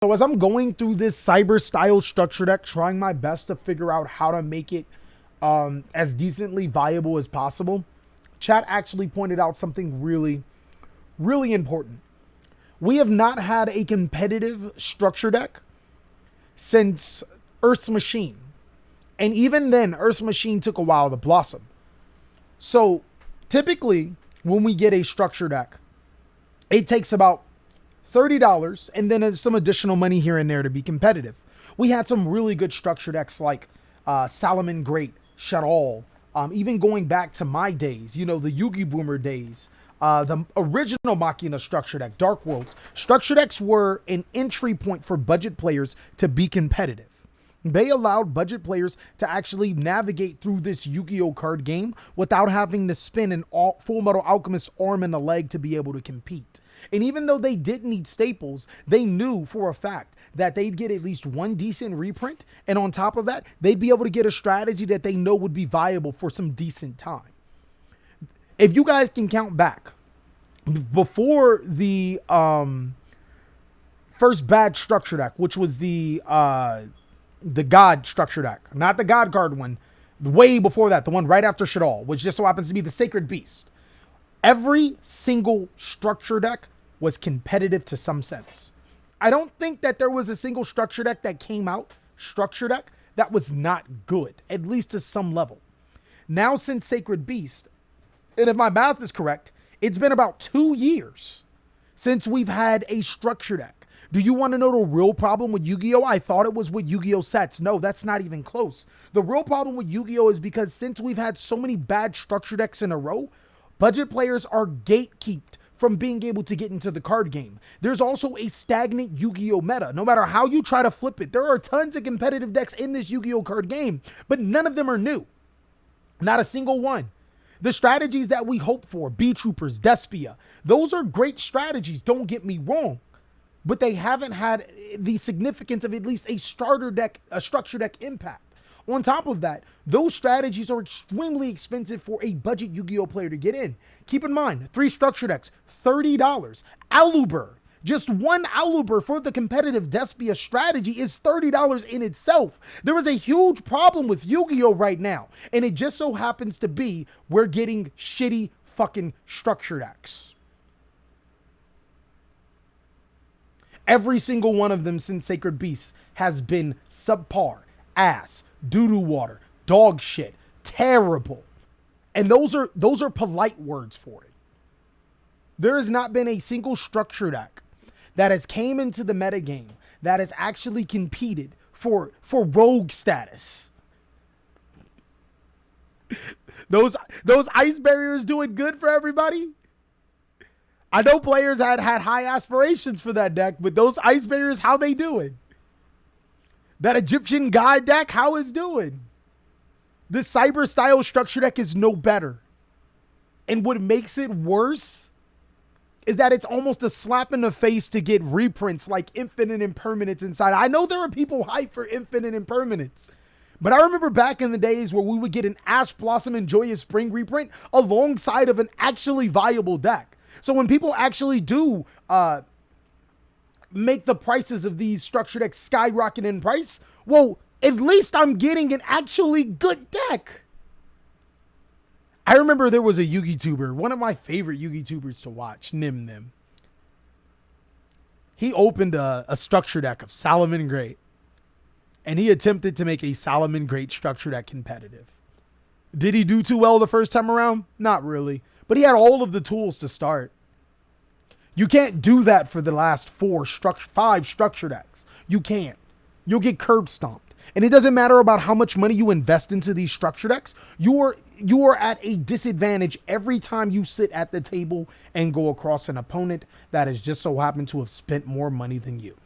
So as I'm going through this cyber style structure deck, trying my best to figure out how to make it as decently viable as possible, chat actually pointed out something really, really important. We have not had a competitive structure deck since Earth's Machine. And even then, Earth's Machine took a while to blossom. So typically, when we get a structure deck, it takes about $30 and then some additional money here and there to be competitive. We had some really good structure decks like Salomon Great, Shadal, even going back to my days, you know, the Yugi Boomer days, the original Machina structure deck, Dark Worlds. Structure decks were an entry point for budget players to be competitive. They allowed budget players to actually navigate through this Yu-Gi-Oh card game without having to spin an Full Metal Alchemist arm and a leg to be able to compete. And even though they did need staples, they knew for a fact that they'd get at least one decent reprint. And on top of that, they'd be able to get a strategy that they know would be viable for some decent time. If you guys can count back, before the first bad structure deck, which was the God structure deck, not the God card one, way before that, the one right after Shadal, which just so happens to be the Sacred Beast. Every single structure deck was competitive to some sense. I don't think that there was a single structure deck that came out, structure deck, that was not good, at least to some level. Now since Sacred Beast, and if my math is correct, it's been about 2 years since we've had a structure deck. Do you want to know the real problem with Yu-Gi-Oh? I thought it was with Yu-Gi-Oh sets. No, that's not even close. The real problem with Yu-Gi-Oh is because since we've had so many bad structure decks in a row, budget players are gatekept from being able to get into the card game. There's also a stagnant Yu-Gi-Oh meta. No matter how you try to flip it, there are tons of competitive decks in this Yu-Gi-Oh card game, but none of them are new. Not a single one. The strategies that we hope for, B-Troopers, Despia, those are great strategies, don't get me wrong, but they haven't had the significance of at least a starter deck, a structure deck impact. On top of that, those strategies are extremely expensive for a budget Yu-Gi-Oh player to get in. Keep in mind, 3 structure decks, $30. Aluber, just one Aluber for the competitive Despia strategy is $30 in itself. There is a huge problem with Yu-Gi-Oh right now, and it just so happens to be we're getting shitty fucking structure decks. Every single one of them since Sacred Beast has been subpar, ass, doo-doo water, dog shit, terrible. And those are polite words for it. There has not been a single structure deck that has came into the metagame that has actually competed for rogue status. Those ice barriers doing good for everybody. I know players had high aspirations for that deck, but those ice barriers, how they doing? That Egyptian guide deck, how it's doing? This cyber style structure deck is no better. And what makes it worse is that it's almost a slap in the face to get reprints like Infinite Impermanence inside. I know there are people hyped for Infinite Impermanence, but I remember back in the days where we would get an Ash Blossom and Joyous Spring reprint alongside of an actually viable deck. So when people actually do make the prices of these structure decks skyrocket in price, well, at least I'm getting an actually good deck. I remember there was a Yugi tuber, one of my favorite Yugi tubers to watch, Nim. He opened a structure deck of Salomon Great, and he attempted to make a Salomon Great structure deck competitive. Did he do too well the first time around? Not really, but he had all of the tools to start. You can't do that for the last 5 structure decks. You can't. You'll get curb stomped. And it doesn't matter about how much money you invest into these structure decks. You are at a disadvantage every time you sit at the table and go across an opponent that has just so happened to have spent more money than you.